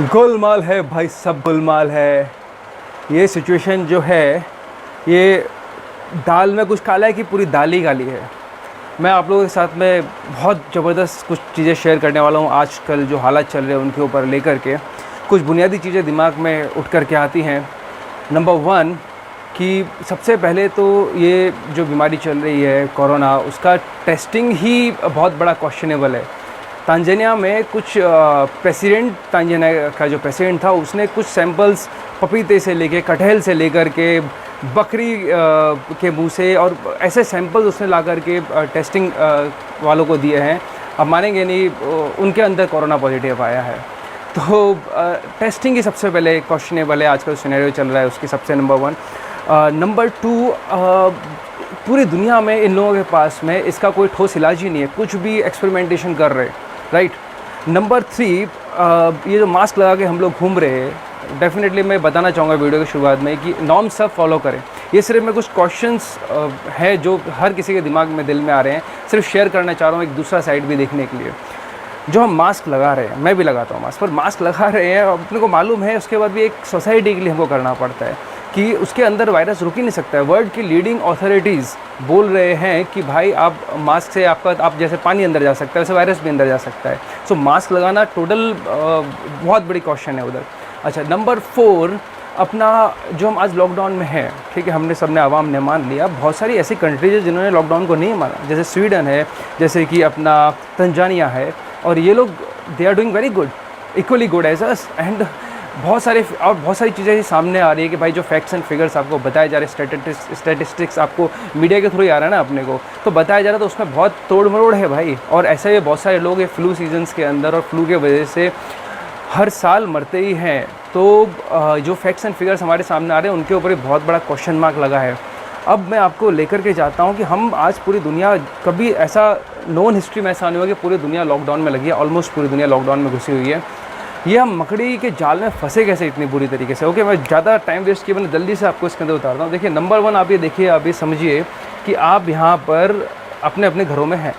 गोलमाल है भाई, सब गोलमाल है। ये सिचुएशन जो है, ये दाल में कुछ काला है कि पूरी दाल ही काली है। मैं आप लोगों के साथ में बहुत ज़बरदस्त कुछ चीज़ें शेयर करने वाला हूँ। आजकल जो हालात चल रहे हैं उनके ऊपर लेकर के कुछ बुनियादी चीज़ें दिमाग में उठ कर के आती हैं। नंबर वन कि सबसे पहले तो ये जो बीमारी चल रही है कोरोना, उसका टेस्टिंग ही बहुत बड़ा क्वेश्चनेबल है। तांजानिया में कुछ प्रेसिडेंट, तांजानिया का जो प्रेसिडेंट था उसने कुछ सैंपल्स पपीते से लेके, कटहल से लेकर के, बकरी के मुंह से और ऐसे सैंपल्स उसने ला कर के टेस्टिंग वालों को दिए हैं। अब मानेंगे नहीं, उनके अंदर कोरोना पॉजिटिव आया है। तो टेस्टिंग ही सबसे पहले क्वेश्चनेबल है। आजकल सिनेरियो चल रहा है उसकी सबसे नंबर वन। नंबर टू, पूरी दुनिया में इन लोगों के पास में इसका कोई ठोस इलाज ही नहीं है, कुछ भी एक्सपेरिमेंटेशन कर रहे हैं, राइट। नंबर थ्री, ये जो मास्क लगा के हम लोग घूम रहे हैं, डेफिनेटली मैं बताना चाहूँगा वीडियो की शुरुआत में कि नॉर्म्स सब फॉलो करें। ये सिर्फ मैं कुछ क्वेश्चंस है जो हर किसी के दिमाग में, दिल में आ रहे हैं, सिर्फ शेयर करना चाह रहा हूँ एक दूसरा साइड भी देखने के लिए। जो हम मास्क लगा रहे हैं, मैं भी लगाता हूँ मास्क, पर मास्क लगा रहे हैं अपने को मालूम है, उसके बाद भी एक सोसाइटी के लिए हमको करना पड़ता है कि उसके अंदर वायरस रुक ही नहीं सकता है। वर्ल्ड की लीडिंग अथॉरिटीज़ बोल रहे हैं कि भाई आप मास्क से आप जैसे पानी अंदर जा सकता है वैसे वायरस भी अंदर जा सकता है। सो मास्क लगाना टोटल बहुत बड़ी क्वेश्चन है उधर। अच्छा, नंबर फोर, अपना जो हम आज लॉकडाउन में हैं, ठीक है, हमने सबने आवाम ने मान लिया। बहुत सारी ऐसी कंट्रीज है जिन्होंने लॉकडाउन को नहीं माना, जैसे स्वीडन है, जैसे कि अपना तंजानिया है, और ये लोग they are doing very good, equally good as us. And बहुत सारी चीज़ें सामने आ रही है कि भाई जो फैक्ट्स एंड फिगर्स आपको बताए जा रहे हैं, स्टैटिस्टिक्स आपको मीडिया के थ्रू ही आ रहा है ना अपने को, तो बताया जा रहा है, तो उसमें बहुत तोड़ मरोड़ है भाई। और ऐसे ही बहुत सारे लोग फ्लू सीजन्स के अंदर और फ्लू के वजह से हर साल मरते ही हैं। तो जो फैक्ट्स एंड फिगर्स हमारे सामने आ रहे हैं उनके ऊपर एक बहुत बड़ा क्वेश्चन मार्क लगा है। अब मैं आपको लेकर के जाता हूँ कि हम आज पूरी दुनिया, कभी ऐसा नॉन हिस्ट्री में ऐसा नहीं हुआ कि पूरी दुनिया लॉकडाउन में लगी है। ऑलमोस्ट पूरी दुनिया लॉकडाउन में घुसी हुई है। ये हम मकड़ी के जाल में फंसे कैसे इतनी बुरी तरीके से। ओके, मैं ज़्यादा टाइम वेस्ट किया, मैंने जल्दी से आपको इसके अंदर उतारता हूँ। देखिए, नंबर वन, आप ये देखिए, आप ये समझिए कि आप यहाँ पर अपने अपने घरों में हैं,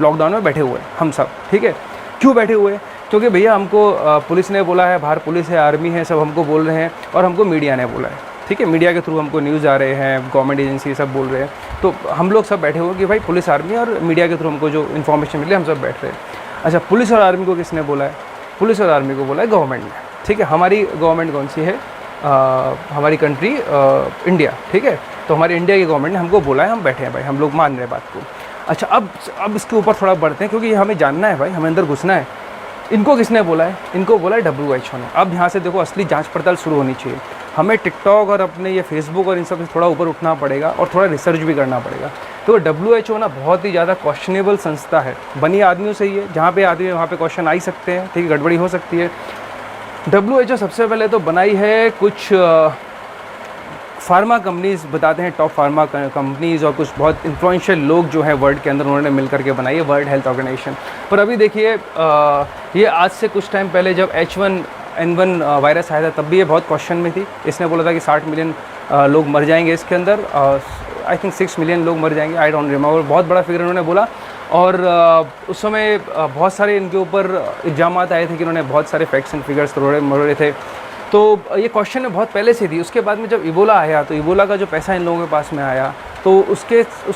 लॉकडाउन में बैठे हुए हैं हम सब, ठीक है। क्यों बैठे हुए हैं? क्योंकि भैया हमको पुलिस ने बोला है, बाहर पुलिस है, आर्मी है, सब हमको बोल रहे हैं, और हमको मीडिया ने बोला है, ठीक है। मीडिया के थ्रू हमको न्यूज़ आ रहे हैं, गवर्नमेंट एजेंसी सब बोल रहे हैं, तो हम लोग सब बैठे हुए कि भाई पुलिस, आर्मी और मीडिया के थ्रू हमको जो इन्फॉर्मेशन मिली हम सब बैठ रहे हैं। अच्छा, पुलिस और आर्मी को किसने बोला है? पुलिस और आर्मी को बोला है गवर्नमेंट ने, ठीक है। हमारी गवर्नमेंट कौन सी है? हमारी कंट्री इंडिया, ठीक है। तो हमारी इंडिया की गवर्नमेंट ने हमको बोला है, हम बैठे हैं भाई, हम लोग मान रहे हैं बात को। अच्छा, अब इसके ऊपर थोड़ा बढ़ते हैं, क्योंकि ये हमें जानना है भाई, हमें अंदर घुसना है। इनको किसने बोला है? इनको बोला है WHO ने। अब यहाँ से देखो, असली जांच पड़ताल शुरू होनी चाहिए। हमें टिकटॉक और अपने ये फेसबुक और इन सब से थोड़ा ऊपर उठना पड़ेगा और थोड़ा रिसर्च भी करना पड़ेगा। तो WHO ना बहुत ही ज़्यादा क्वेश्चनेबल संस्था है, बनी आदमियों से ही है। जहाँ पे आदमी है वहाँ पे क्वेश्चन आ ही सकते हैं, ठीक है, गड़बड़ी हो सकती है। WHO सबसे पहले तो बनाई है कुछ फार्मा कंपनीज़, बताते हैं टॉप फार्मा कंपनीज़, और कुछ बहुत इन्फ्लुएंशियल लोग जो हैं वर्ल्ड के अंदर, उन्होंने मिल करके बनाई है वर्ल्ड हेल्थ ऑर्गेनाइजेशन। पर अभी देखिए, ये आज से कुछ टाइम पहले जब H1N1 वायरस आया था, तब भी ये बहुत क्वेश्चन में थी। इसने बोला था कि 60 मिलियन लोग मर जाएंगे इसके अंदर, आई थिंक 6 मिलियन लोग मर जाएंगे, आई डोंट रिमेंबर, बहुत बड़ा फिगर उन्होंने बोला। और उस समय बहुत सारे इनके ऊपर इल्ज़ामात आए थे कि इन्होंने बहुत सारे फैक्ट्स एंड फिगर्स मरोड़े थे। तो ये क्वेश्चन में बहुत पहले से थी। उसके बाद में जब इबोला आया, तो इबोला का जो पैसा इन लोगों के पास में आया, तो उस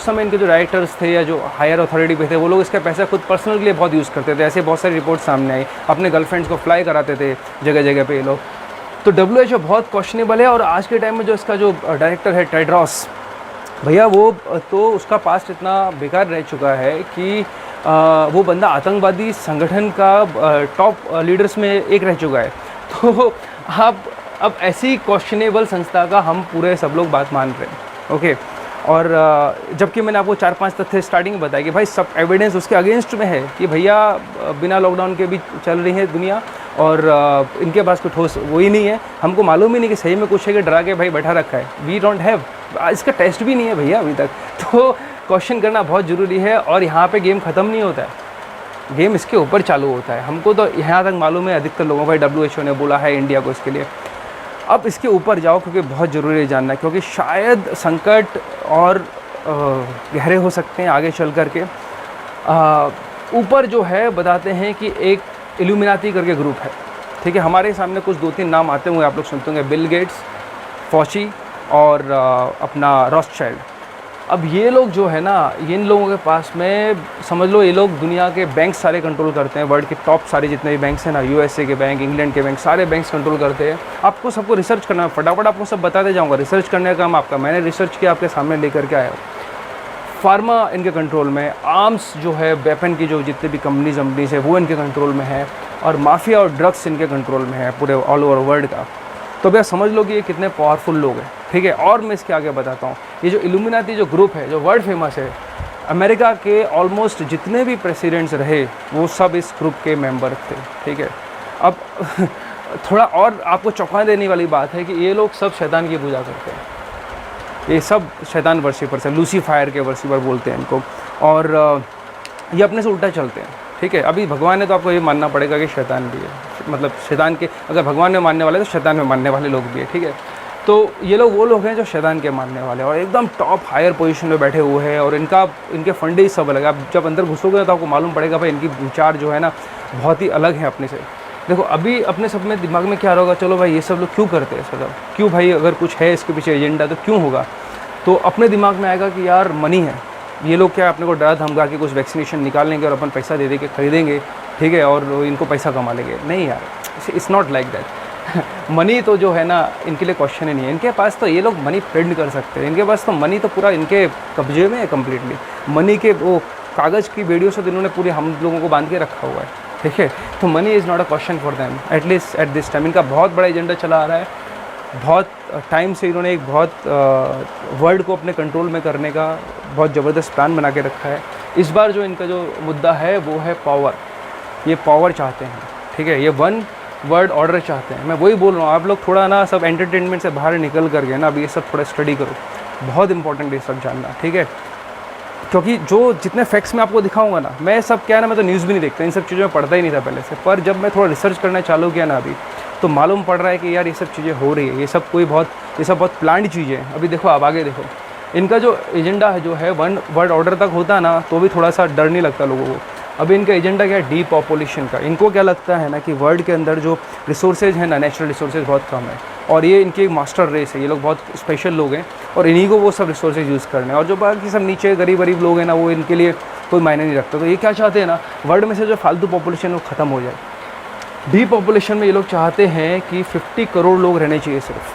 समय इनके जो डायरेक्टर्स थे या जो हायर अथॉरिटी पे थे, वो लोग इसका पैसा खुद पर्सनल के लिए बहुत यूज़ करते थे। ऐसे बहुत सारी रिपोर्ट सामने आई, अपने गर्लफ्रेंड्स को फ्लाई कराते थे जगह जगह पे ये लोग। तो WHO बहुत क्वेश्चनेबल है। और आज के टाइम में जो इसका जो डायरेक्टर है टेड्रोस भैया, वो तो उसका पास्ट इतना बेकार रह चुका है कि वो बंदा आतंकवादी संगठन का टॉप लीडर्स में एक रह चुका है। तो अब ऐसी क्वेश्चनेबल संस्था का हम पूरे सब लोग बात मान रहे हैं, ओके। और जबकि मैंने आपको 4-5 तथ्य स्टार्टिंग में बताया कि भाई सब एविडेंस उसके अगेंस्ट में है कि भैया बिना लॉकडाउन के भी चल रही है दुनिया, और इनके पास कोई ठोस वो ही नहीं है। हमको मालूम ही नहीं कि सही में कुछ है कि डरा के भाई बैठा रखा है। वी डोंट हैव, इसका टेस्ट भी नहीं है भैया अभी तक। तो क्वेश्चन करना बहुत ज़रूरी है। और यहाँ पे गेम ख़त्म नहीं होता है, गेम इसके ऊपर चालू होता है। हमको तो यहाँ तक मालूम है, अधिकतर लोगों को WHO ने बोला है इंडिया को इसके लिए। अब इसके ऊपर जाओ, क्योंकि बहुत ज़रूरी है जानना, क्योंकि शायद संकट और गहरे हो सकते हैं आगे चल कर के। ऊपर जो है बताते हैं कि एक इल्यूमिनाती करके ग्रुप है, ठीक है। हमारे सामने कुछ 2-3 नाम आते होंगे, आप लोग सुनते होंगे, बिल गेट्स, फॉची और अपना रॉथशाइल्ड। अब ये लोग जो है ना, इन लोगों के पास में समझ लो ये लोग दुनिया के बैंक सारे कंट्रोल करते हैं। वर्ल्ड के टॉप सारे जितने भी बैंक्स हैं ना, यूएसए के बैंक, इंग्लैंड के बैंक, सारे बैंक्स कंट्रोल करते हैं। आपको सबको रिसर्च करना है, फटाफट आपको सब बताते जाऊँगा। रिसर्च करने का काम आपका, मैंने रिसर्च किया, आपके सामने लेकर के आया हूँ। फार्मा इनके कंट्रोल में, आर्म्स जो है वेपन की जो जितने भी कंपनीज है वो इनके कंट्रोल में है, और माफिया और ड्रग्स इनके कंट्रोल में है पूरे ऑल ओवर वर्ल्ड का। तो भैया समझ लो कि ये कितने पावरफुल लोग हैं, ठीक है। और मैं इसके आगे बताता हूँ, ये जो इल्यूमिनाती जो ग्रुप है, जो वर्ल्ड फेमस है, अमेरिका के ऑलमोस्ट जितने भी प्रेसिडेंट्स रहे वो सब इस ग्रुप के मेंबर थे, ठीक है। अब थोड़ा और आपको चौंका देने वाली बात है कि ये लोग सब शैतान की पूजा करते हैं। ये सब शैतान वर्शिपर्स है, लूसीफायर के वर्शिपर बोलते हैं इनको, और ये अपने से उल्टा चलते हैं, ठीक है। अभी भगवान है तो आपको ये मानना पड़ेगा कि शैतान भी है, मतलब शैतान के, अगर भगवान में मानने वाले तो शैतान में मानने वाले लोग भी है, ठीक है। तो ये लोग वो लोग हैं जो शैतान के मानने वाले हैं और एकदम टॉप हायर पोजीशन में बैठे हुए हैं, और इनके फंडे ही सब अलग है। आप जब अंदर घुसोगे तो आपको मालूम पड़ेगा भाई इनकी विचार जो है ना बहुत ही अलग है अपने से। देखो अभी अपने सब में दिमाग में क्या होगा, चलो भाई ये सब लोग क्यों करते हैं सब, क्यों भाई, अगर कुछ है इसके पीछे एजेंडा तो क्यों होगा। तो अपने दिमाग में आएगा कि यार मनी है, ये लोग क्या अपने को डरा धमका के कुछ वैक्सीनेशन निकाल लेंगे और अपन पैसा दे के खरीदेंगे, ठीक है, और इनको पैसा कमा लेंगे। नहीं यार, it's not like that. Money तो जो है ना इनके लिए क्वेश्चन ही नहीं है। इनके पास तो ये लोग मनी प्रिंट कर सकते हैं, इनके पास तो मनी तो पूरा इनके कब्जे में है कम्प्लीटली। मनी के वो कागज़ की बेड़ियों से तो इन्होंने पूरे हम लोगों को बांध के रखा हुआ है, ठीक है। तो money is not a question for them, at least at this time. इनका बहुत बड़ा एजेंडा चला आ रहा है, बहुत टाइम से इन्होंने एक बहुत वर्ल्ड को अपने कंट्रोल में करने का बहुत ज़बरदस्त प्लान बना के रखा है। इस बार जो इनका जो मुद्दा है वो है पावर। ये पावर चाहते हैं, ठीक है, ये वन वर्ल्ड ऑर्डर चाहते हैं। मैं वही बोल रहा हूँ, आप लोग थोड़ा ना सब एंटरटेनमेंट से बाहर निकल करके ना अभी ये सब थोड़ा स्टडी करो, बहुत इंपॉर्टेंट है सब जानना, ठीक है। क्योंकि जो जितने फैक्ट्स मैं आपको दिखाऊंगा ना, मैं सब क्या है ना, मैं तो न्यूज़ भी नहीं देखता, इन सब चीज़ों में पढ़ता ही नहीं था पहले से, पर जब मैं थोड़ा रिसर्च करना चालू किया ना अभी, तो मालूम पड़ रहा है कि यार ये सब चीज़ें हो रही है, ये सब बहुत प्लान्ड चीज़ें हैं। अभी देखो, आप आगे देखो, इनका जो एजेंडा है जो है वन वर्ल्ड ऑर्डर तक होता ना तो भी थोड़ा सा डर नहीं लगता लोगों को। अभी इनका एजेंडा क्या है, डीपॉपुलेशन का। इनको क्या लगता है ना कि वर्ल्ड के अंदर जो रिसोर्सेज हैं ना, नेचुरल रिसोर्सेज बहुत कम है, और ये इनकी एक मास्टर रेस है, ये लोग बहुत स्पेशल लोग हैं और इन्हीं को वो सब रिसोर्सेज यूज़ करने हैं, और जो बाकी सब नीचे गरीब लोग हैं ना वो इनके लिए कोई मायने नहीं रखता। तो ये क्या चाहते हैं ना, वर्ल्ड में से जो फालतू पॉपुलेशन वो ख़त्म हो जाए। डीपॉपुलेशन में ये लोग चाहते हैं कि 50 करोड़ लोग रहने चाहिए सिर्फ,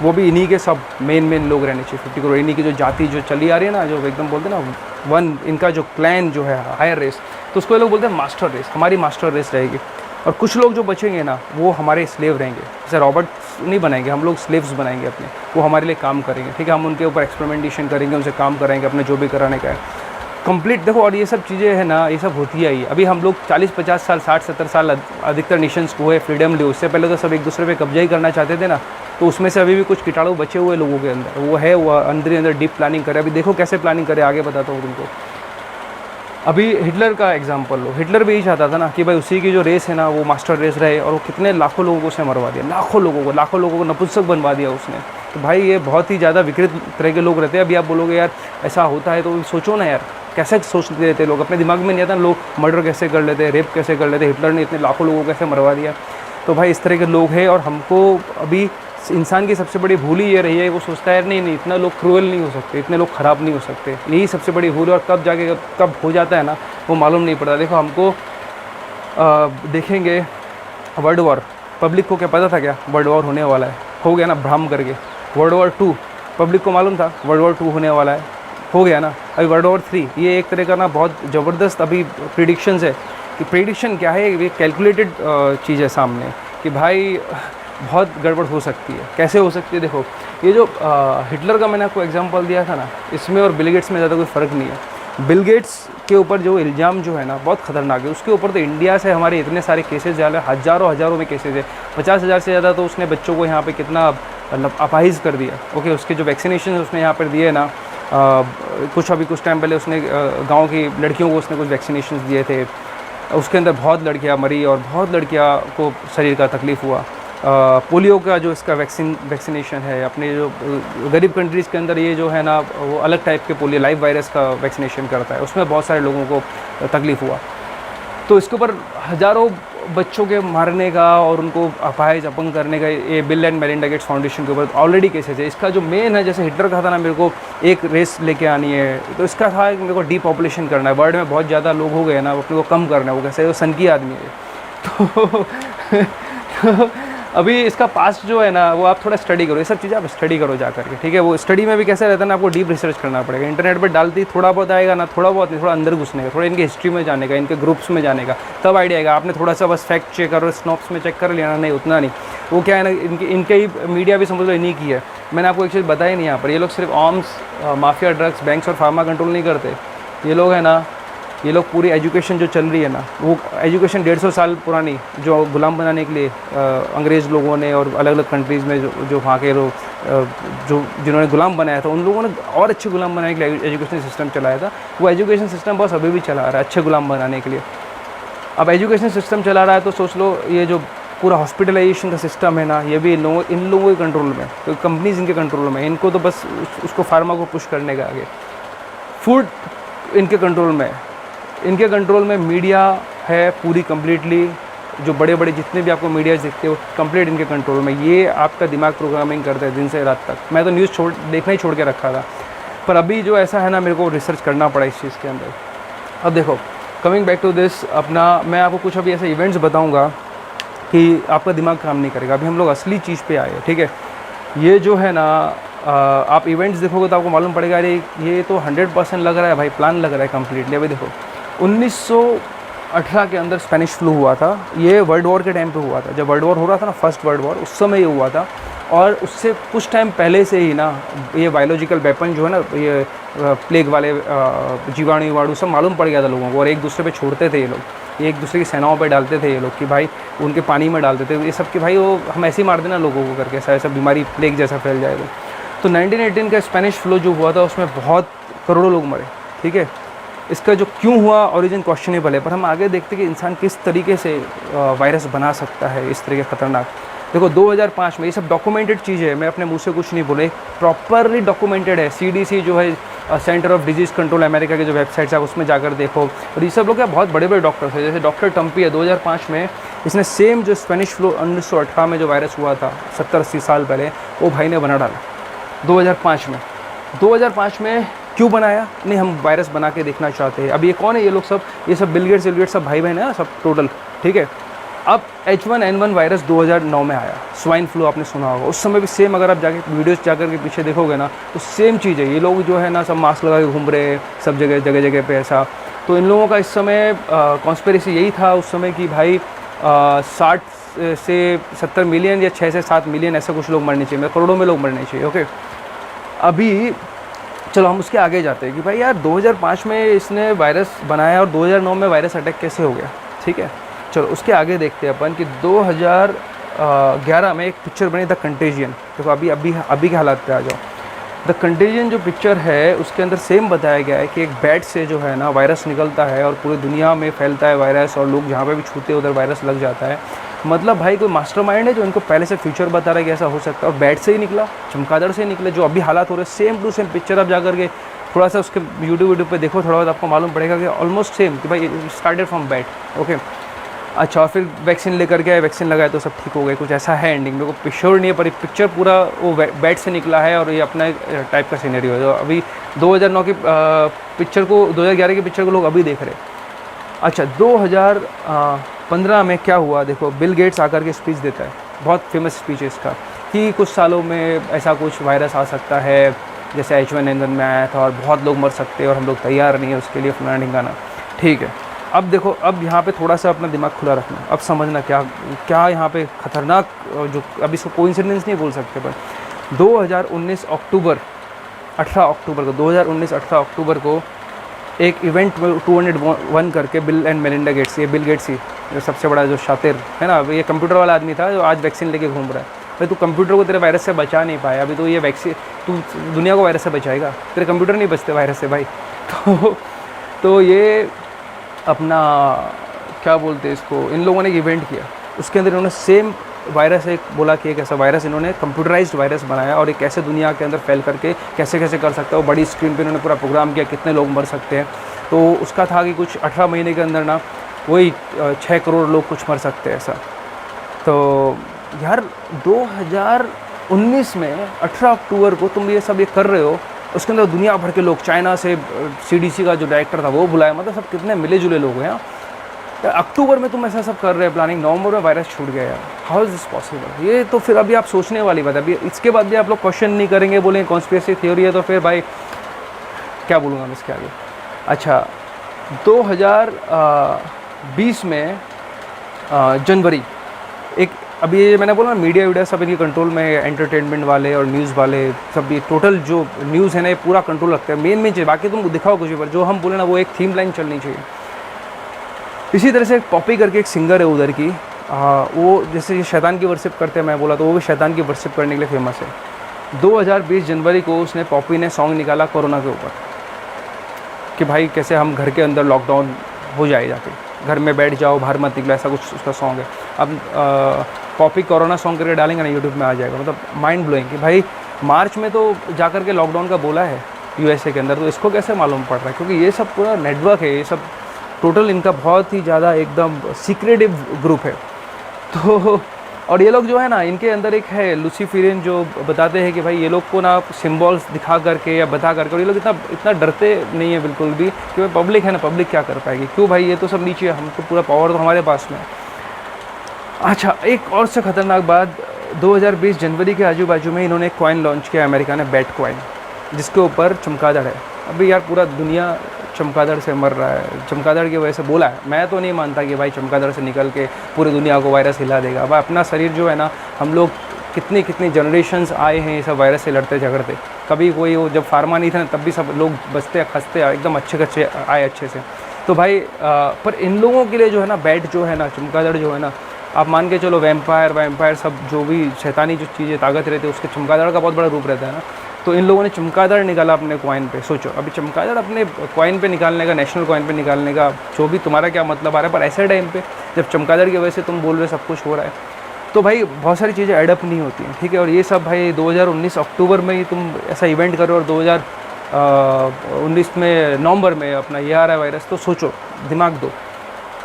वो भी इन्हीं के सब मेन लोग रहने चाहिए 50 करोड़। इन्हीं की जो जाति जो चली आ रही है ना, जो एकदम बोलते हैं ना वन, इनका जो क्लैन जो है हायर रेस, तो उसको ये लोग बोलते हैं मास्टर रेस, हमारी मास्टर रेस रहेगी। और कुछ लोग जो बचेंगे ना वो हमारे स्लेव रहेंगे, जैसे रॉबर्ट नहीं बनाएंगे हम लोग, स्लेव्स बनाएंगे अपने, वो हमारे लिए काम करेंगे, ठीक है। हम उनके ऊपर एक्सपेरिमेंटेशन करेंगे, उनसे काम कराएंगे, अपने जो भी कराने का है कंप्लीट। देखो, और ये सब चीज़ें हैं ना, ये सब होती आई है। अभी हम लोग 40-50 साल, 60-70 साल अधिकतर नेशंस को है फ्रीडम लिए, उससे पहले तो सब एक दूसरे पे कब्जा ही करना चाहते थे ना, तो उसमें से अभी भी कुछ कीटाणु बचे हुए लोगों के अंदर, वो है, वो अंदर डीप प्लानिंग करे। अभी देखो कैसे प्लानिंग करे, आगे बताता हूँ तुमको। अभी हिटलर का एग्जांपल लो, हिटलर भी यही चाहता था ना कि भाई उसी की जो रेस है ना वो मास्टर रेस रहे, और वो कितने लाखों लोगों को उसने मरवा दिया, लाखों लोगों को नपुंसक बनवा दिया उसने। तो भाई ये बहुत ही ज़्यादा विकृत तरह के लोग रहते हैं। अभी आप बोलोगे यार ऐसा होता है, तो सोचो ना यार, कैसे सोचते थे लोग, अपने दिमाग में नहीं आता लोग मर्डर कैसे कर लेते, रेप कैसे कर लेते, हिटलर ने इतने लाखों लोगों को कैसे मरवा दिया। तो भाई इस तरह के लोग हैं, और हमको अभी इंसान की सबसे बड़ी भूल ही ये रही है, वो सोचता है नहीं इतना लोग क्रूअल नहीं हो सकते, इतने लोग ख़राब नहीं हो सकते, यही सबसे बड़ी भूल है। और कब जाके कब हो जाता है ना वो मालूम नहीं पड़ता। देखो हमको देखेंगे वर्ल्ड वॉर, पब्लिक को क्या पता था क्या वर्ल्ड वॉर होने वाला है, हो गया ना भ्रम करके। वर्ल्ड वॉर 2 पब्लिक को मालूम था वर्ल्ड वॉर 2 होने वाला है, हो गया ना। अभी वर्ल्ड वॉर 3 ये एक तरह का ना बहुत ज़बरदस्त अभी प्रिडिक्शंस है। कि प्रिडिक्शन क्या है, ये कैलकुलेटेड चीज़ है सामने कि भाई बहुत गड़बड़ हो सकती है। कैसे हो सकती है, देखो ये जो हिटलर का मैंने आपको एग्जांपल दिया था ना, इसमें और बिल गेट्स में ज़्यादा कोई फ़र्क नहीं है। बिल गेट्स के ऊपर जो इल्ज़ाम जो है ना बहुत ख़तरनाक है, उसके ऊपर तो इंडिया से हमारे इतने सारे केसेस जा रहे हैं, हज़ारों में केसेस है, 50,000 से ज़्यादा तो उसने बच्चों को यहाँ पे कितना मतलब अपाहिज कर दिया। ओके, उसके जो वैक्सीनेशन उसने यहाँ पर दिए ना, कुछ टाइम पहले उसने गाँव की लड़कियों को उसने कुछ वैक्सीनेशन दिए थे, उसके अंदर बहुत लड़कियाँ मरी और बहुत लड़कियाँ को शरीर का तकलीफ़ हुआ। पोलियो का जो इसका वैक्सीनेशन है, अपने जो गरीब कंट्रीज़ के अंदर ये जो है ना वो अलग टाइप के पोलियो लाइव वायरस का वैक्सीनेशन करता है, उसमें बहुत सारे लोगों को तकलीफ़ हुआ। तो इसके ऊपर हज़ारों बच्चों के मारने का और उनको अपाहिज अपंग करने का ये bill and Melinda Gates foundation के ऊपर ऑलरेडी केसेस है। इसका जो मेन है, जैसे हिटलर का था ना, मेरे को एक रेस लेके आनी है, तो इसका था कि मेरे को डीपॉपुलेशन करना है, वर्ल्ड में बहुत ज़्यादा लोग हो गए ना, अपने को कम करना है। वो कैसे, वो सन की आदमी है तो अभी इसका पास्ट जो है ना, वो आप थोड़ा स्टडी करो, ये सब चीज़ें आप स्टडी करो जा करके, ठीक है। वो स्टडी में भी कैसे रहता है ना, आपको डीप रिसर्च करना पड़ेगा। इंटरनेट पर डालती थोड़ा बहुत आएगा ना, थोड़ा बहुत नहीं, थोड़ा अंदर घुसने का, थोड़ा इनके हिस्ट्री में जाने का, इनके ग्रुप्स में जाने का, तब आइडिया आएगा। आपने थोड़ा सा बस फैक्ट चेक करो, स्नॉप्स में चेक कर लेना, नहीं उतना नहीं। वो क्या है ना, इनके ही मीडिया भी समझ लो इन्हीं की है। मैंने आपको एक चीज़ बताई नहीं यहाँ पर, ये लोग सिर्फ आर्म्स, माफिया, ड्रग्स, बैंक्स और फार्मा कंट्रोल नहीं करते। ये लोग है ना, ये लोग पूरी एजुकेशन जो चल रही है ना, वो एजुकेशन 150 साल पुरानी, जो गुलाम बनाने के लिए अंग्रेज़ लोगों ने और अलग अलग कंट्रीज़ में जो वहाँ के लोग जो जिन्होंने गुलाम बनाया था, उन लोगों ने और अच्छे गुलाम बनाने के लिए एजुकेशन सिस्टम चलाया था। वो एजुकेशन सिस्टम बस अभी भी चला रहा है अच्छे गुलाम बनाने के लिए। अब एजुकेशन सिस्टम चला रहा है तो सोच लो, ये जो पूरा हॉस्पिटलाइजेशन का सिस्टम है ना, ये भी इन लोगों के कंट्रोल में, तो कंपनीज इनके कंट्रोल में। इनको तो बस उसको फार्मा को पुश करने का आगे। फूड इनके कंट्रोल में, इनके कंट्रोल में मीडिया है पूरी कम्प्लीटली। जो बड़े बड़े जितने भी आपको मीडिया दिखते हैं वो कंप्लीट इनके कंट्रोल में। ये आपका दिमाग प्रोग्रामिंग करते हैं दिन से रात तक। मैं तो न्यूज़ देखना ही छोड़ के रखा था, पर अभी जो ऐसा है ना, मेरे को रिसर्च करना पड़ा इस चीज़ के अंदर। अब देखो, कमिंग बैक टू दिस, अपना मैं आपको कुछ अभी ऐसे इवेंट्स बताऊँगा कि आपका दिमाग काम नहीं करेगा। अभी हम लोग असली चीज़ पे आए, ठीक है। ये जो है ना, आप इवेंट्स देखोगे तो आपको मालूम पड़ेगा, अरे ये तो 100% लग रहा है भाई, प्लान लग रहा है कम्प्लीटली। अभी देखो, 1918 के अंदर स्पेनिश फ्लू हुआ था। ये वर्ल्ड वॉर के टाइम पे हुआ था, जब वर्ल्ड वॉर हो रहा था ना, फर्स्ट वर्ल्ड वॉर, उस समय ये हुआ था। और उससे कुछ टाइम पहले से ही ना, ये बायोलॉजिकल वेपन जो है ना, ये प्लेग वाले जीवाणु सब मालूम पड़ गया था लोगों को, और एक दूसरे पे छोड़ते थे ये लोग, ये एक दूसरे की सेनाओं पे डालते थे ये लोग कि भाई, उनके पानी में डालते थे ये सब कि भाई वो हम ऐसे ही मार देना लोगों को करके, ऐसा बीमारी प्लेग जैसा फैल जाएगा। तो 1918 का स्पेनिश फ्लू जो हुआ था, उसमें बहुत करोड़ों लोग मरे, ठीक है। इसका जो क्यों हुआ ओरिजिन क्वेश्चनेबल है, पर हम आगे देखते कि इंसान किस तरीके से वायरस बना सकता है इस तरीके खतरनाक। देखो 2005 में ये सब डॉक्यूमेंटेड चीज़ है, मैं अपने मुंह से कुछ नहीं बोले, प्रॉपरली डॉक्यूमेंटेड है। CDC जो है, centre of disease control America के जो वेबसाइट्स है, उसमें जाकर देखो। और ये सब लोग क्या बहुत बड़े बड़े डॉक्टर्स हैं, जैसे डॉक्टर टम्पी है, 2005 में इसने सेम जो स्पेनिश फ्लू 1918 में जो वायरस हुआ था 70-80 साल पहले, वो भाई ने बना डाला 2005 में। 2005 में क्यों बनाया? नहीं, हम वायरस बना के देखना चाहते हैं। अब ये कौन है? ये लोग सब, ये सब बिल गेट्स सब भाई बहन है सब टोटल, ठीक है। अब H1N1 वायरस 2009 में आया, स्वाइन फ्लू आपने सुना होगा। उस समय भी सेम, अगर आप जाके वीडियोस जाकर के पीछे देखोगे ना, तो सेम चीज़ है। ये लोग जो है ना, सब मास्क लगा के घूम रहे हैं सब जगह पे ऐसा। तो इन लोगों का इस समय कॉन्स्पिरेसी यही था उस समय कि भाई 60 से 70 मिलियन या 6 से 7 मिलियन ऐसा कुछ लोग मरने चाहिए, करोड़ों में लोग मरने चाहिए, ओके। अभी चलो हम उसके आगे जाते हैं कि भाई यार 2005 में इसने वायरस बनाया और 2009 में वायरस अटैक कैसे हो गया, ठीक है। चलो उसके आगे देखते हैं अपन कि 2011 में एक पिक्चर बनी द कंटेजियन। देखो अभी के हालात पे आ जाओ। द कंटेजियन जो पिक्चर है, उसके अंदर सेम बताया गया है कि एक बैट से जो है ना वायरस निकलता है और पूरी दुनिया में फैलता है वायरस, और लोग जहाँ पे भी छूते हैं उधर वायरस लग जाता है। मतलब भाई कोई मास्टरमाइंड है जो इनको पहले से फ्यूचर बता रहा है कि ऐसा हो सकता है, और बैट से ही निकला, चमगादड़ से निकले। जो अभी हालात हो रहे हैं सेम टू सेम पिक्चर, आप जाकर के थोड़ा सा उसके यूट्यूब पे देखो, थोड़ा बहुत आपको मालूम पड़ेगा कि ऑलमोस्ट सेम कि भाई स्टार्टेड फ्रॉम बैट, ओके। अच्छा, फिर वैक्सीन लेकर के आए, वैक्सीन लगाए तो सब ठीक हो गए, कुछ ऐसा है एंडिंग। मेरे को श्योर नहीं है, पर पिक्चर पूरा वो बैट से निकला है और ये अपना टाइप का सीनरी है। अभी 2009 की पिक्चर को, 2011 की पिक्चर को लोग अभी देख रहे हैं। अच्छा, 2015 में क्या हुआ देखो, बिल गेट्स आकर के स्पीच देता है, बहुत फेमस स्पीच है इसका, कि कुछ सालों में ऐसा कुछ वायरस आ सकता है जैसे H1N1 में आया था, और बहुत लोग मर सकते हैं और हम लोग तैयार नहीं है उसके लिए, फलाना ढिंगाना, ठीक है। अब देखो, अब यहाँ पे थोड़ा सा अपना दिमाग खुला रखना, अब समझना क्या यहाँ पे खतरनाक, जो अब इसको कोइंसिडेंस नहीं बोल सकते, पर 2019 अक्टूबर 18 अक्टूबर को एक इवेंट में 201 करके बिल एंड मेलिंडा गेट्स, ये बिल गेट्स ही जो सबसे बड़ा जो शातिर है ना, ये कंप्यूटर वाला आदमी था जो आज वैक्सीन लेके घूम रहा है। भाई तू कंप्यूटर को तेरे वायरस से बचा नहीं पाया, अभी तो ये वैक्सीन, तू दुनिया को वायरस से बचाएगा, तेरे कंप्यूटर नहीं बचते वायरस से भाई। तो ये अपना क्या बोलते हैं इसको, इन लोगों ने एक इवेंट किया, उसके अंदर इन्होंने सेम वायरस एक बोला कि एक ऐसा वायरस इन्होंने कंप्यूटराइज्ड वायरस बनाया, और एक कैसे दुनिया के अंदर फैल करके कैसे कर सकता है वो बड़ी स्क्रीन पे इन्होंने पूरा प्रोग्राम किया, कितने लोग मर सकते हैं। तो उसका था कि कुछ 18 महीने के अंदर ना वही 6 करोड़ लोग कुछ मर सकते हैं ऐसा। तो यार 2019 में 18 अक्टूबर को तुम ये सब ये कर रहे हो, उसके अंदर दुनिया भर के लोग, चाइना से CDC का जो डायरेक्टर था वो बुलाया, मतलब सब कितने मिले जुले लोग हैं। अक्टूबर में तुम ऐसा सब कर रहे हैं प्लानिंग, नवंबर में वायरस छूट गया यार, हाउ इज़ दिस पॉसिबल? ये तो फिर अभी आप सोचने वाली बात है। अभी इसके बाद भी आप लोग क्वेश्चन नहीं करेंगे, बोलेंगे कॉन्स्पिरेसी थ्योरी है, तो फिर भाई क्या बोलूँगा मैं इसके आगे। अच्छा 2020 में जनवरी, एक अभी ये मैंने बोला ना मीडिया वीडिया सब इनके कंट्रोल में, एंटरटेनमेंट वाले और न्यूज़ वाले सब, ये टोटल जो न्यूज़ है ना ये पूरा कंट्रोल रखते हैं। मेन चीज़ बाकी तुम दिखाओ कुछ भी, पर जो हम बोले ना वो एक थीम लाइन चलनी चाहिए। इसी तरह से एक पॉपी करके एक सिंगर है उधर की, वो जैसे ये शैतान की वर्शिप करते हैं, मैं बोला तो वो भी शैतान की वर्शिप करने के लिए फेमस है। 2020 जनवरी को उसने पॉपी ने सॉन्ग निकाला कोरोना के ऊपर कि भाई कैसे हम घर के अंदर लॉकडाउन हो जाए, जाके घर में बैठ जाओ, बाहर मत निकलो, ऐसा कुछ उसका सॉन्ग है। अब पॉपी कोरोना सॉन्ग करके डालेंगे ना यूट्यूब में आ जाएगा, मतलब माइंड ब्लोइंग कि भाई मार्च में तो जा कर के लॉकडाउन का बोला है USA के अंदर, तो इसको कैसे मालूम पड़ रहा है? क्योंकि ये सब पूरा नेटवर्क है, ये सब टोटल इनका बहुत ही ज़्यादा एकदम सीक्रेटिव ग्रुप है। तो और ये लोग जो है ना, इनके अंदर एक है लूसीफेरियन जो बताते हैं कि भाई ये लोग को ना सिम्बॉल्स दिखा करके या बता करके, और ये लोग इतना डरते नहीं है बिल्कुल भी कि भाई पब्लिक है ना, पब्लिक क्या कर पाएगी, क्यों भाई ये तो सब नीचे है, हम तो पूरा पावर तो हमारे पास में है। अच्छा एक और से ख़तरनाक बात, 2020 जनवरी के आजू बाजू में इन्होंने एक कॉइन लॉन्च किया अमेरिका ने, बैट कॉइन, जिसके ऊपर चमगादड़ है। अभी यार पूरा दुनिया चमगादड़ से मर रहा है, चमगादड़ की वजह से बोला है। मैं तो नहीं मानता कि भाई चमगादड़ से निकल के पूरी दुनिया को वायरस हिला देगा। भाई अपना शरीर जो है ना, हम लोग कितनी जनरेशंस आए हैं ये सब वायरस से लड़ते झगड़ते। कभी कोई वो जब फार्मा नहीं था ना, तब भी सब लोग बचते खसते एकदम अच्छे आए अच्छे से। तो भाई पर इन लोगों के लिए जो है ना, बैट जो है ना, चमगादड़ जो है ना, आप मान के चलो वैम्पायर सब जो भी शैतानी जो चीज़ें ताकत रहती है, उसके चमगादड़ का बहुत बड़ा रूप रहता है ना। तो इन लोगों ने चमगादड़ निकाला अपने कॉइन पे। सोचो अभी चमगादड़ अपने कॉइन पे निकालने का, नेशनल कॉइन पे निकालने का, जो भी तुम्हारा क्या मतलब आ रहा है, पर ऐसे टाइम पे जब चमगादड़ की वजह से तुम बोल रहे सब कुछ हो रहा है, तो भाई बहुत सारी चीज़ें एडअप नहीं होती हैं, ठीक है। और ये सब भाई 2019 अक्टूबर में ही तुम ऐसा इवेंट करो, और 2019 में नवंबर में अपना ये आ रहा है वायरस, तो सोचो, दिमाग दो।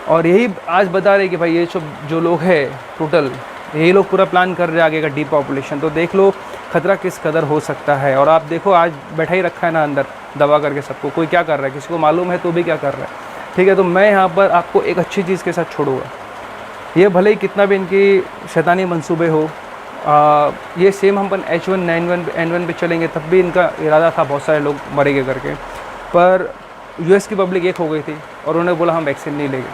और यही आज बता रहे कि भाई ये सब जो लोग हैं टोटल, यही लोग पूरा प्लान कर रहे हैं आगे का डीपॉपुलेशन। तो देख लो खतरा किस कदर हो सकता है। और आप देखो आज बैठा ही रखा है ना अंदर दबा करके सबको, कोई क्या कर रहा है, किसी को मालूम है तो भी क्या कर रहा है, ठीक है। तो मैं यहाँ पर आपको एक अच्छी चीज़ के साथ छोड़ूंगा, ये भले ही कितना भी इनकी शैतानी मंसूबे हो, ये सेम हम H1N1 पे चलेंगे, तब भी इनका इरादा था बहुत सारे लोग मरेंगे करके, पर US की पब्लिक एक हो गई थी और उन्होंने बोला हम वैक्सीन नहीं लेंगे।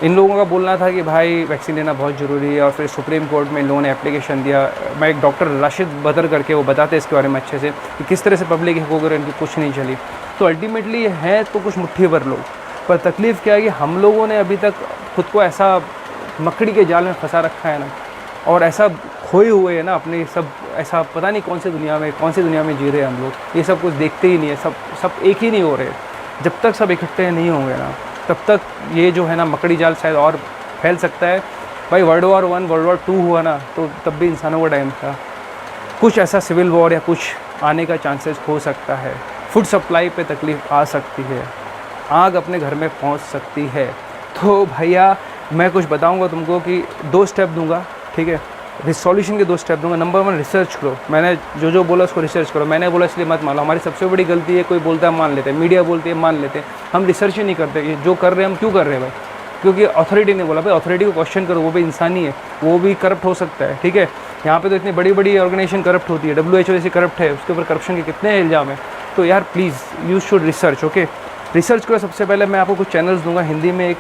इन लोगों का बोलना था कि भाई वैक्सीन लेना बहुत ज़रूरी है, और फिर सुप्रीम कोर्ट में इन लोगों ने एप्लीकेशन दिया। मैं एक डॉक्टर राशिद बदर करके वो बताते हैं इसके बारे में अच्छे से कि किस तरह से पब्लिक एक होकर इनकी कुछ नहीं चली। तो अल्टीमेटली है तो कुछ मुट्ठी भर लोग, पर तकलीफ़ क्या है कि हम लोगों ने अभी तक खुद को ऐसा मकड़ी के जाल में फंसा रखा है ना, और ऐसा खोए हुए हैं ना अपने सब, ऐसा पता नहीं कौन सी दुनिया में जी रहे हैं हम लोग। ये सब कुछ देखते ही नहीं है, सब एक ही नहीं हो रहे। जब तक सब इकट्ठे नहीं होंगे ना, तब तक ये जो है ना मकड़ी जाल शायद और फैल सकता है। भाई World War I World War II हुआ ना, तो तब भी इंसानों का टाइम था, कुछ ऐसा सिविल वॉर या कुछ आने का चांसेस हो सकता है। फूड सप्लाई पे तकलीफ़ आ सकती है, आग अपने घर में पहुंच सकती है। तो भैया मैं कुछ बताऊंगा तुमको कि 2 स्टेप दूंगा, ठीक है, सॉल्यूशन के 2 स्टेप दूंगा। नंबर 1, रिसर्च करो। मैंने जो बोला उसको रिसर्च करो। मैंने बोला इसलिए मत मान लो, हमारी सबसे बड़ी गलती है, कोई बोलता है मान लेते हैं, मीडिया बोलती है मान लेते हैं, हम रिसर्च ही नहीं करते। ये जो कर रहे हैं हम क्यों कर रहे हैं भाई? क्योंकि अथॉरिटी ने बोला। भाई अथॉरिटी को क्वेश्चन करो, वो भी इंसानी है, वो भी करप्ट हो सकता है, ठीक है। यहाँ पे तो इतनी बड़ी बड़ी ऑर्गेनाइजेशन करप्ट होती है, WHO जैसी करप्ट है, उसके ऊपर करप्शन के कितने इल्ज़ाम है। तो यार please you should research, okay. Research करो। सबसे पहले मैं आपको कुछ चैनल्स दूंगा हिंदी में, एक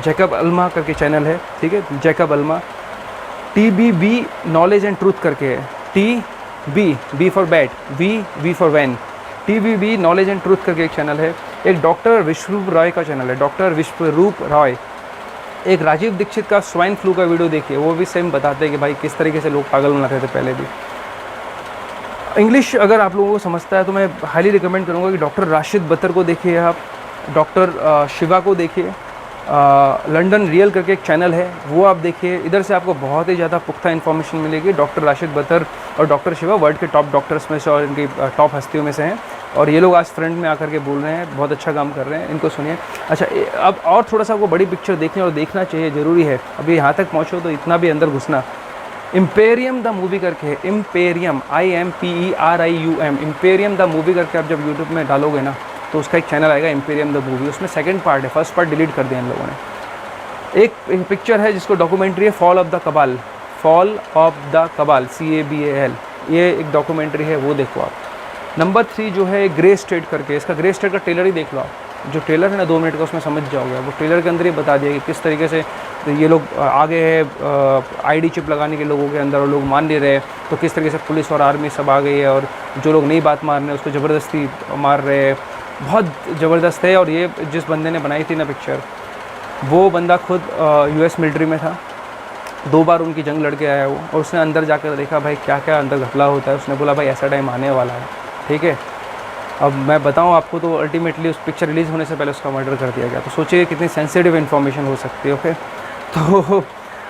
जैकब अल्मा करके चैनल है, ठीक है, Jacob Alma, TBB knowledge and truth करके है, B for bat, V for van, TBB knowledge and truth करके एक चैनल है। एक डॉक्टर विश्वरूप रॉय का चैनल है, डॉक्टर विश्वरूप रॉय। एक राजीव दीक्षित का स्वाइन फ्लू का वीडियो देखिए, वो भी सेम बताते हैं कि भाई किस तरीके से लोग पागल बनाते थे पहले भी। इंग्लिश अगर आप लोगों को समझता है तो मैं हाईली रिकमेंड करूँगा कि डॉक्टर राशिद बतर को देखिए आप, डॉक्टर शिवा को देखिए, लंदन रियल करके एक चैनल है वो आप देखिए। इधर से आपको बहुत ही ज़्यादा पुख्ता इन्फॉर्मेशन मिलेगी। डॉक्टर राशिद बतर और डॉक्टर शिवा वर्ल्ड के टॉप डॉक्टर्स में से और इनकी टॉप हस्तियों में से हैं। और ये लोग आज फ्रंट में आकर के बोल रहे हैं, बहुत अच्छा काम कर रहे हैं, इनको सुनिए। अच्छा अब और थोड़ा सा आपको बड़ी पिक्चर देखनी और देखना चाहिए, ज़रूरी है। अभी यहाँ तक पहुँचो तो इतना भी अंदर घुसना। इम्पेरियम द मूवी करके है, इम्पेरियम IMPERIUM, इम्पेरियम द मूवी करके आप जब यूट्यूब में डालोगे ना तो उसका एक चैनल आएगा इम्पेरियम द मूवी, उसमें सेकंड पार्ट है, फर्स्ट पार्ट डिलीट कर दिया इन लोगों ने। एक पिक्चर है जिसको डॉक्यूमेंट्री है, fall of the cabal, fall of the cabal CABAL, ये एक डॉक्यूमेंट्री है, वो देखो आप। नंबर 3 जो है ग्रे स्टेट करके, इसका ग्रे स्टेट का ट्रेलर ही देख लो आप, जो ट्रेलर है ना 2 मिनट का, उसमें समझ जाओगे। वो ट्रेलर के अंदर ही बता दिया कि किस तरीके से ये लोग आगे है ID चिप लगाने के लोगों के अंदर, और लोग मान नहीं रहे, तो किस तरीके से पुलिस और आर्मी सब आ गई है, और जो लोग नहीं बात मार रहे उसको ज़बरदस्ती मार रहे हैं। बहुत ज़बरदस्त है। और ये जिस बंदे ने बनाई थी ना पिक्चर, वो बंदा खुद US मिलिट्री में था, 2 बार उनकी जंग लड़ के आया वो, और उसने अंदर जाकर देखा भाई क्या क्या अंदर घपला होता है। उसने बोला भाई ऐसा टाइम आने वाला है, ठीक है। अब मैं बताऊं आपको तो अल्टीमेटली उस पिक्चर रिलीज़ होने से पहले उसका मर्डर कर दिया गया, तो सोचिए कितनी सेंसिटिव इन्फॉर्मेशन हो सकती है। ओके, तो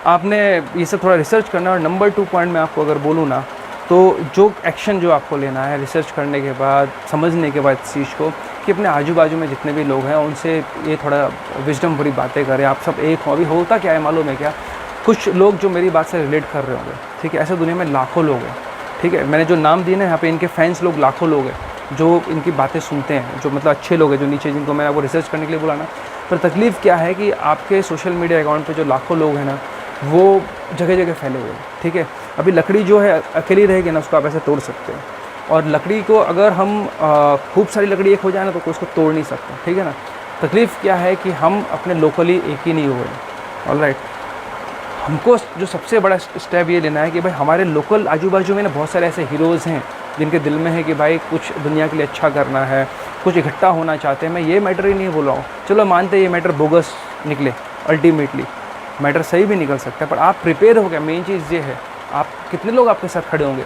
आपने ये सब थोड़ा रिसर्च करना। और नंबर 2 पॉइंट मैं आपको अगर बोलूँ ना, तो जो एक्शन जो आपको लेना है रिसर्च करने के बाद, समझने के बाद इस चीज़ को, कि अपने आजू बाजू में जितने भी लोग हैं उनसे ये थोड़ा विजडम भरी बातें करें, आप सब एक हो। अभी होता क्या है मालूम है क्या, कुछ लोग जो मेरी बात से रिलेट कर रहे होंगे, ठीक है, ऐसे दुनिया में लाखों लोग हैं, ठीक है। मैंने जो नाम दिए ना यहाँ पे, इनके फैंस लोग लाखों लोग हैं जो इनकी बातें सुनते हैं, जो मतलब अच्छे लोग हैं, जो नीचे जिनको मैंने आपको रिसर्च करने के लिए बोला ना। पर तकलीफ़ क्या है कि आपके सोशल मीडिया अकाउंट पे जो लाखों लोग हैं ना, वो जगह जगह फैले हुए हैं, ठीक है। अभी लकड़ी जो है अकेली रहेगी ना, उसको आप ऐसे तोड़ सकते हैं, और लकड़ी को अगर हम खूब सारी लकड़ी एक हो जाए ना तो कोई उसको तोड़ नहीं सकता, ठीक है ना। तकलीफ़ क्या है कि हम अपने लोकली एक ही नहीं हो रहे। ऑलराइट, हमको जो सबसे बड़ा स्टेप ये लेना है कि भाई हमारे लोकल आजू बाजू में ना बहुत सारे ऐसे हीरोज़ हैं जिनके दिल में है कि भाई कुछ दुनिया के लिए अच्छा करना है, कुछ इकट्ठा होना चाहते हैं। मैं ये मैटर ही नहीं बोल रहा हूँ, चलो मानते हैं ये मैटर बोगस निकले, अल्टीमेटली मैटर सही भी निकल सकता है, पर आप प्रिपेयर हो गए। मेन चीज़ ये है, आप कितने लोग आपके साथ खड़े होंगे,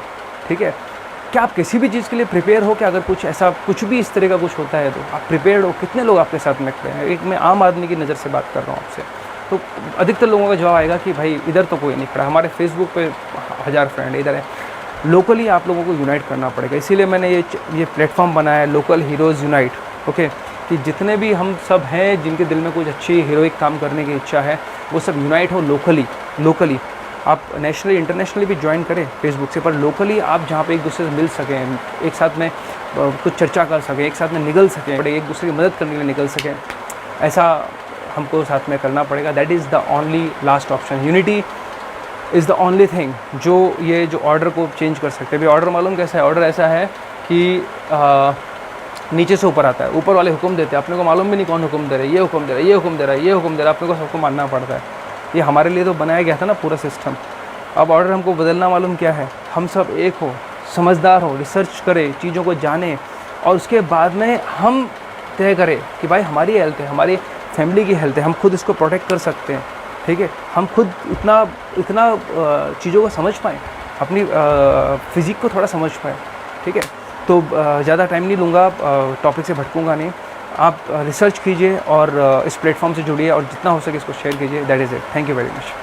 ठीक है। क्या आप किसी भी चीज़ के लिए प्रिपेयर हो कि अगर कुछ ऐसा कुछ भी इस तरह का कुछ होता है तो आप प्रिपेयर्ड हो? कितने लोग आपके साथ में खड़े हैं? एक मैं आम आदमी की नज़र से बात कर रहा हूँ आपसे, तो अधिकतर लोगों का जवाब आएगा कि भाई इधर तो कोई नहीं खड़ा, हमारे फेसबुक पे 1000 फ्रेंड इधर है। लोकली आप लोगों को यूनाइट करना पड़ेगा, इसीलिए मैंने ये प्लेटफॉर्म बनाया है, लोकल हीरोज़ यूनाइट। ओके, कि जितने भी हम सब हैं जिनके दिल में कुछ अच्छी हीरोइक काम करने की इच्छा है, वो सब यूनाइट हो लोकली। आप नेशनली इंटरनेशनली भी ज्वाइन करें फेसबुक से, पर लोकली आप जहाँ पे एक दूसरे से मिल सकें, एक साथ में कुछ चर्चा कर सकें, एक साथ में निकल सकें, बड़े एक दूसरे की मदद करने के लिए निकल सकें, ऐसा हमको साथ में करना पड़ेगा। That is the only last option. Unity is the only thing जो ये जो ऑर्डर को चेंज कर सकते हैं। अभी ऑर्डर मालूम कैसा है? ऑर्डर ऐसा है कि नीचे से ऊपर आता है, ऊपर वाले हुक्म देते हैं, अपने को मालूम भी नहीं कौन हुक्म दे रहा है, ये हुक्म दे रहा है, ये हुक्म दे रहा है, ये हुक्म दे रहा है, अपने को सबको मानना पड़ता है। ये हमारे लिए तो बनाया गया था ना पूरा सिस्टम। अब ऑर्डर हमको बदलना मालूम क्या है, हम सब एक हो, समझदार हो, रिसर्च करें, चीज़ों को जानें, और उसके बाद में हम तय करें कि भाई हमारी हेल्थ है, हमारी फैमिली की हेल्थ है, हम खुद इसको प्रोटेक्ट कर सकते हैं, ठीक है। हम खुद इतना चीज़ों को समझ पाएँ, अपनी फिज़िक को थोड़ा समझ पाएँ, ठीक है। तो ज़्यादा टाइम नहीं लूँगा, टॉपिक से भटकूँगा नहीं। आप रिसर्च कीजिए और इस प्लेटफॉर्म से जुड़िए और जितना हो सके इसको शेयर कीजिए। That is it. Thank you very much.